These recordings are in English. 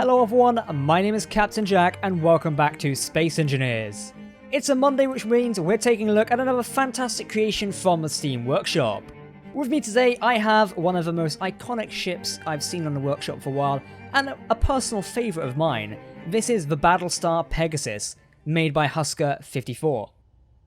Hello everyone, my name is Captain Jack and welcome back to Space Engineers. It's a Monday, which means we're taking a look at another fantastic creation from the Steam Workshop. With me today I have one of the most iconic ships I've seen on the workshop for a while, and a personal favourite of mine. This is the Battlestar Pegasus, made by Husker54.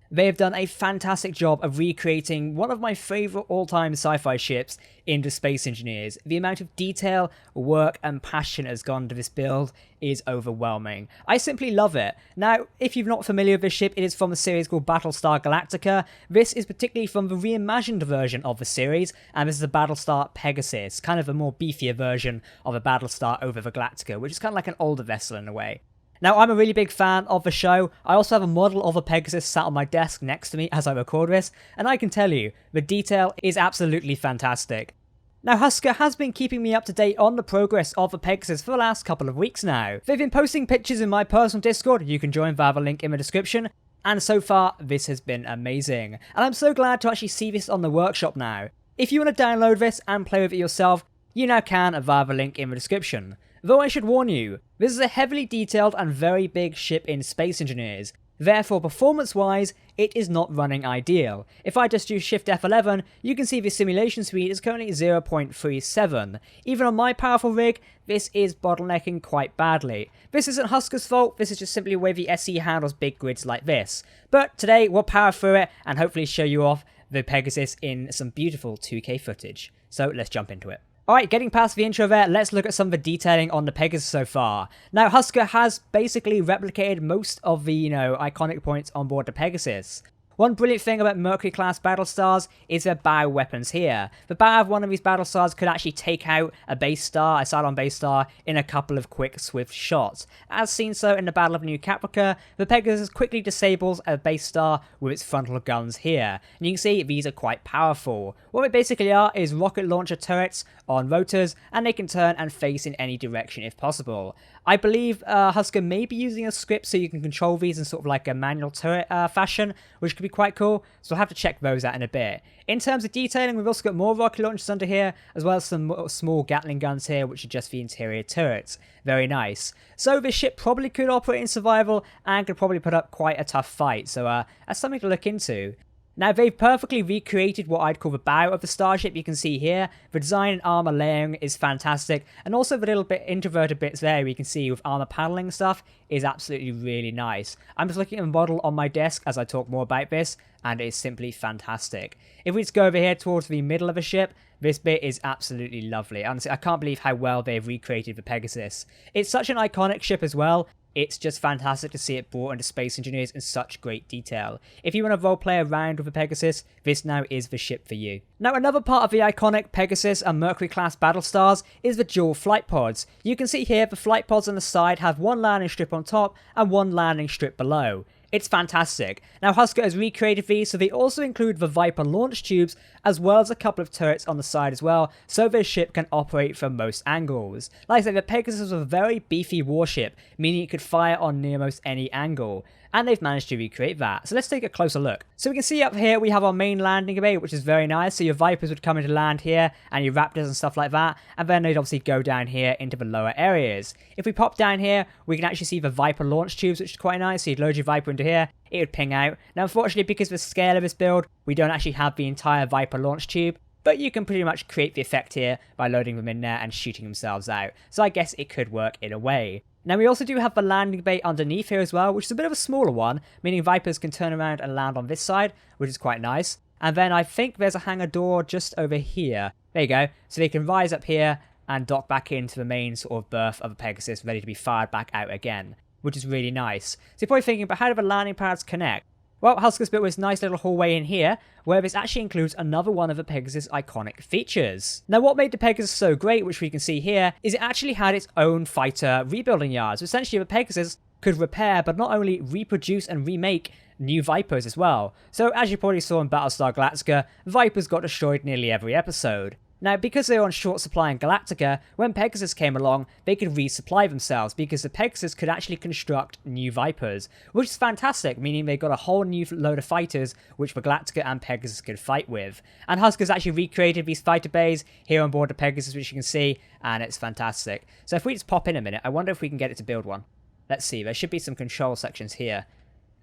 They have done a fantastic job of recreating one of my favourite all-time sci-fi ships into Space Engineers. The amount of detail, work and passion that has gone into this build is overwhelming. I simply love it. Now, if you're not familiar with this ship, it is from a series called Battlestar Galactica. This is particularly from the reimagined version of the series, and this is a Battlestar Pegasus, kind of a more beefier version of a Battlestar over the Galactica, which is kind of like an older vessel in a way. Now, I'm a really big fan of the show. I also have a model of a Pegasus sat on my desk next to me as I record this, and I can tell you, the detail is absolutely fantastic. Now, Husker has been keeping me up to date on the progress of the Pegasus for the last couple of weeks now. They've been posting pictures in my personal Discord, you can join via the link in the description, and so far, this has been amazing. And I'm so glad to actually see this on the workshop now. If you want to download this and play with it yourself, you now can via the link in the description. Though I should warn you, this is a heavily detailed and very big ship in Space Engineers, therefore performance-wise, it is not running ideal. If I just use Shift F11, you can see the simulation speed is currently 0.37. Even on my powerful rig, this is bottlenecking quite badly. This isn't Husker's fault, this is just simply the way the SE handles big grids like this. But today, we'll power through it and hopefully show you off the Pegasus in some beautiful 2K footage. So let's jump into it. Alright, getting past the intro there, let's look at some of the detailing on the Pegasus so far. Now, Husker has basically replicated most of the, iconic points on board the Pegasus. One brilliant thing about Mercury-class Battlestars is their bow weapons here. The bow of one of these Battlestars could actually take out a base star, a Cylon base star, in a couple of quick, swift shots. As seen so in the Battle of New Caprica, the Pegasus quickly disables a base star with its frontal guns here. And you can see these are quite powerful. What they basically are is rocket launcher turrets on rotors, and they can turn and face in any direction if possible. I believe Husker may be using a script so you can control these in sort of like a manual turret fashion, which could be quite cool, so I'll have to check those out in a bit. In terms of detailing, we've also got more rocket launchers under here, as well as some small Gatling guns here, which are just the interior turrets. Very nice. So this ship probably could operate in survival, and could probably put up quite a tough fight, so that's something to look into. Now, they've perfectly recreated what I'd call the bow of the starship you can see here. The design and armor layering is fantastic, and also the little bit introverted bits there you can see with armor paneling stuff is absolutely really nice. I'm just looking at the model on my desk as I talk more about this, and it's simply fantastic. If we just go over here towards the middle of the ship, this bit is absolutely lovely. Honestly, I can't believe how well they've recreated the Pegasus. It's such an iconic ship as well. It's just fantastic to see it brought into Space Engineers in such great detail. If you want to roleplay around with the Pegasus, this now is the ship for you. Now, another part of the iconic Pegasus and Mercury-class Battlestars is the dual flight pods. You can see here the flight pods on the side have one landing strip on top and one landing strip below. It's fantastic. Now, Husker has recreated these, so they also include the Viper launch tubes, as well as a couple of turrets on the side as well, so this ship can operate from most angles. Like I said, the Pegasus was a very beefy warship, meaning it could fire on near most any angle, and they've managed to recreate that. So let's take a closer look. So we can see up here we have our main landing bay, which is very nice. So your Vipers would come into land here, and your Raptors and stuff like that, and then they'd obviously go down here into the lower areas. If we pop down here, we can actually see the Viper launch tubes, which is quite nice. So you'd load your Viper into here, it would ping out. Now, unfortunately, because of the scale of this build, we don't actually have the entire Viper launch tube, but you can pretty much create the effect here by loading them in there and shooting themselves out. So I guess it could work in a way. Now, we also do have the landing bay underneath here as well, which is a bit of a smaller one, meaning Vipers can turn around and land on this side, which is quite nice. And then I think there's a hangar door just over here. There you go. So they can rise up here and dock back into the main sort of berth of the Pegasus, ready to be fired back out again, which is really nice. So you're probably thinking, but how do the landing pads connect? Well, Husker's built this nice little hallway in here, where this actually includes another one of the Pegasus' iconic features. Now, what made the Pegasus so great, which we can see here, is it actually had its own fighter rebuilding yards. So essentially, the Pegasus could repair, but not only reproduce and remake new Vipers as well. So as you probably saw in Battlestar Galactica, Vipers got destroyed nearly every episode. Now, because they were on short supply in Galactica, when Pegasus came along, they could resupply themselves because the Pegasus could actually construct new Vipers, which is fantastic, meaning they got a whole new load of fighters which the Galactica and Pegasus could fight with. And Husker's actually recreated these fighter bays here on board the Pegasus, which you can see, and it's fantastic. So if we just pop in a minute, I wonder if we can get it to build one. Let's see, there should be some control sections here.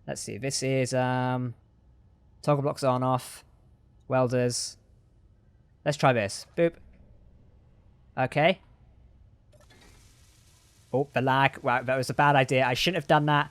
Let's see, this is toggle blocks on off, welders. Let's try this. Boop. Okay. Oh, the lag. Wow, that was a bad idea. I shouldn't have done that.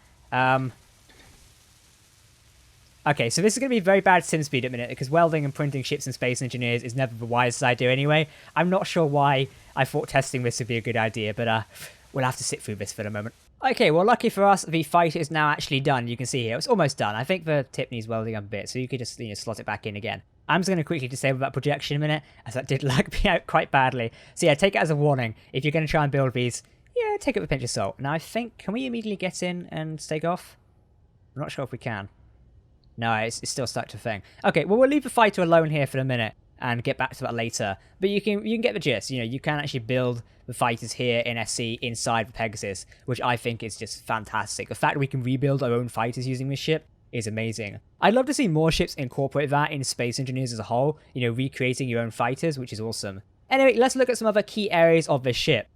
Okay, so this is going to be very bad sim speed at the minute because welding and printing ships in Space Engineers is never the wisest idea anyway. I'm not sure why I thought testing this would be a good idea, but we'll have to sit through this for the moment. Okay, well, lucky for us, the fighter is now actually done. You can see here, it's almost done. I think the tip needs welding up a bit, so you could just slot it back in again. I'm just going to quickly disable that projection a minute, as that did lag me out quite badly. So yeah, take it as a warning. If you're going to try and build these, yeah, take it with a pinch of salt. Now I think, can we immediately get in and take off? I'm not sure if we can. No, it's still stuck to a thing. Okay, well, we'll leave the fighter alone here for a minute and get back to that later. But you can get the gist. You can actually build the fighters here in SC inside the Pegasus, which I think is just fantastic. The fact that we can rebuild our own fighters using this ship is amazing. I'd love to see more ships incorporate that in Space Engineers as a whole, recreating your own fighters, which is awesome. Anyway, let's look at some other key areas of this ship.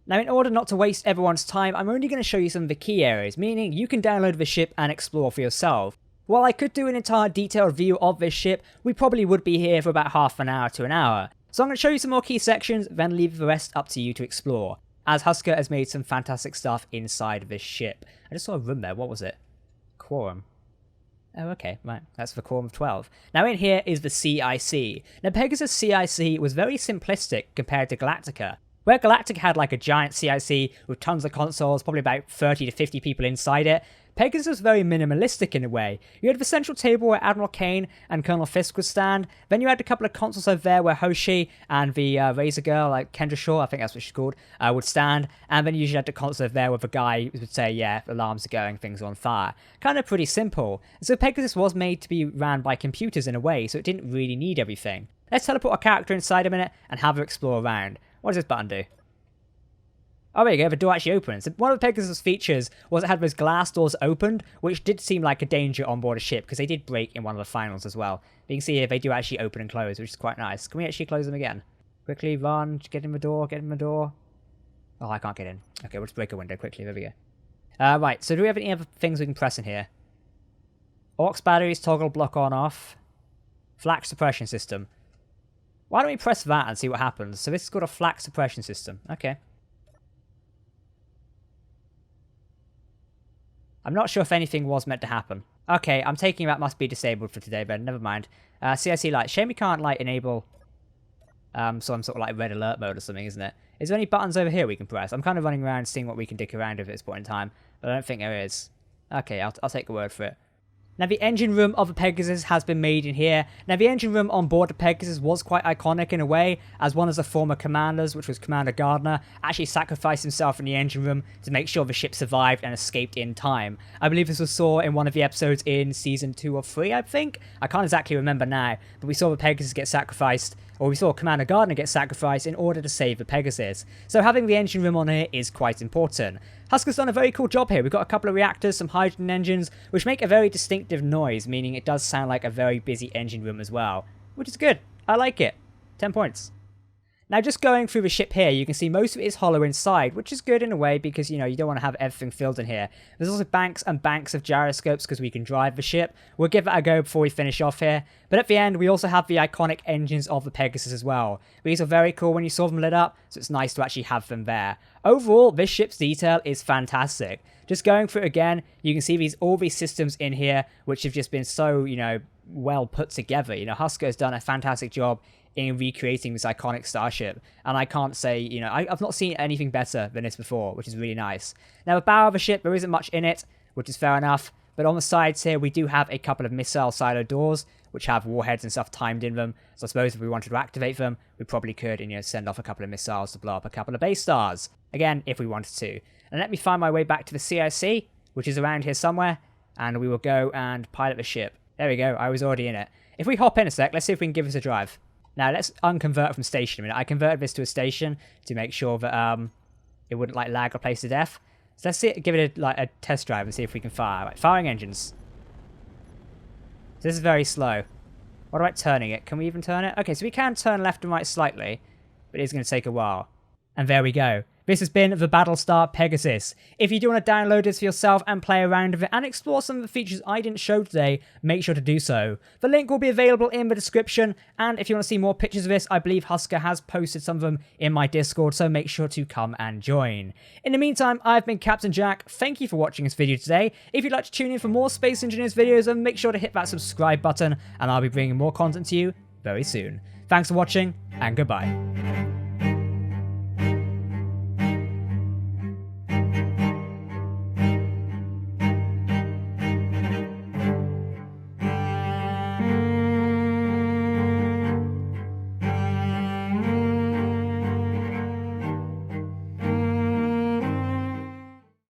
Now, in order not to waste everyone's time, I'm only going to show you some of the key areas, meaning you can download the ship and explore for yourself. While I could do an entire detailed view of this ship, we probably would be here for about half an hour to an hour. So I'm going to show you some more key sections, then leave the rest up to you to explore, as Husker has made some fantastic stuff inside this ship. I just saw a room there, what was it? Quorum. Oh, okay, right. That's the quorum of 12. Now in here is the CIC. Now Pegasus CIC was very simplistic compared to Galactica. Where Galactica had like a giant CIC with tons of consoles, probably about 30 to 50 people inside it, Pegasus was very minimalistic in a way. You had the central table where Admiral Kane and Colonel Fisk would stand, then you had a couple of consoles over there where Hoshi and the Razor Girl, like Kendra Shaw, I think that's what she's called, would stand, and then you usually had the console over there where the guy would say, yeah, alarms are going, things are on fire. Kind of pretty simple. So Pegasus was made to be ran by computers in a way, so it didn't really need everything. Let's teleport our character inside a minute and have her explore around. What does this button do? Oh, there you go, the door actually opens. One of the Pegasus features was it had those glass doors opened, which did seem like a danger on board a ship, because they did break in one of the finals as well. But you can see here, they do actually open and close, which is quite nice. Can we actually close them again? Quickly, run, get in the door, get in the door. Oh, I can't get in. Okay, we'll just break a window quickly, there we go. Right, so do we have any other things we can press in here? Aux batteries, toggle block on off. Flak suppression system. Why don't we press that and see what happens? So this is called a flak suppression system. Okay. I'm not sure if anything was meant to happen. Okay, I'm taking that must be disabled for today, but never mind. CIC light. Shame we can't, like, enable some sort of, like, red alert mode or something, isn't it? Is there any buttons over here we can press? I'm kind of running around seeing what we can dick around with at this point in time, but I don't think there is. Okay, I'll take a word for it. Now, the engine room of the Pegasus has been made in here. Now, the engine room on board the Pegasus was quite iconic in a way, as one of the former commanders, which was Commander Gardner, actually sacrificed himself in the engine room to make sure the ship survived and escaped in time. I believe this was saw in one of the episodes in Season 2 or 3, I think? I can't exactly remember now, but we saw the Pegasus get sacrificed, or we saw Commander Gardner get sacrificed in order to save the Pegasus. So having the engine room on here is quite important. Husker's done a very cool job here. We've got a couple of reactors, some hydrogen engines, which make a very distinctive noise, meaning it does sound like a very busy engine room as well, which is good. I like it. 10 points. Now, just going through the ship here, you can see most of it is hollow inside, which is good in a way because, you don't want to have everything filled in here. There's also banks and banks of gyroscopes because we can drive the ship. We'll give that a go before we finish off here. But at the end, we also have the iconic engines of the Pegasus as well. These are very cool when you saw them lit up, so it's nice to actually have them there. Overall, this ship's detail is fantastic. Just going through it again, you can see all these systems in here, which have just been so, well put together. Husker has done a fantastic job in recreating this iconic starship, and I can't say, I've not seen anything better than this before, which is really nice. Now, the bow of the ship, there isn't much in it, which is fair enough, but on the sides here, we do have a couple of missile silo doors, which have warheads and stuff timed in them, so I suppose if we wanted to activate them, we probably could, and, send off a couple of missiles to blow up a couple of base stars, again, if we wanted to. And let me find my way back to the CIC, which is around here somewhere, and we will go and pilot the ship. There we go, I was already in it. If we hop in a sec, let's see if we can give this a drive. Now let's unconvert from station a minute. I converted this to a station to make sure that it wouldn't like lag or place to death. So let's see, give it a test drive and see if we can fire. Right, firing engines. So this is very slow. What about turning it? Can we even turn it? Okay, so we can turn left and right slightly, but it's going to take a while. And there we go. This has been the Battlestar Pegasus. If you do want to download this for yourself and play around with it and explore some of the features I didn't show today, make sure to do so. The link will be available in the description, and if you want to see more pictures of this, I believe Husker has posted some of them in my Discord, so make sure to come and join. In the meantime, I've been Captain Jack. Thank you for watching this video today. If you'd like to tune in for more Space Engineers videos, then make sure to hit that subscribe button, and I'll be bringing more content to you very soon. Thanks for watching, and goodbye.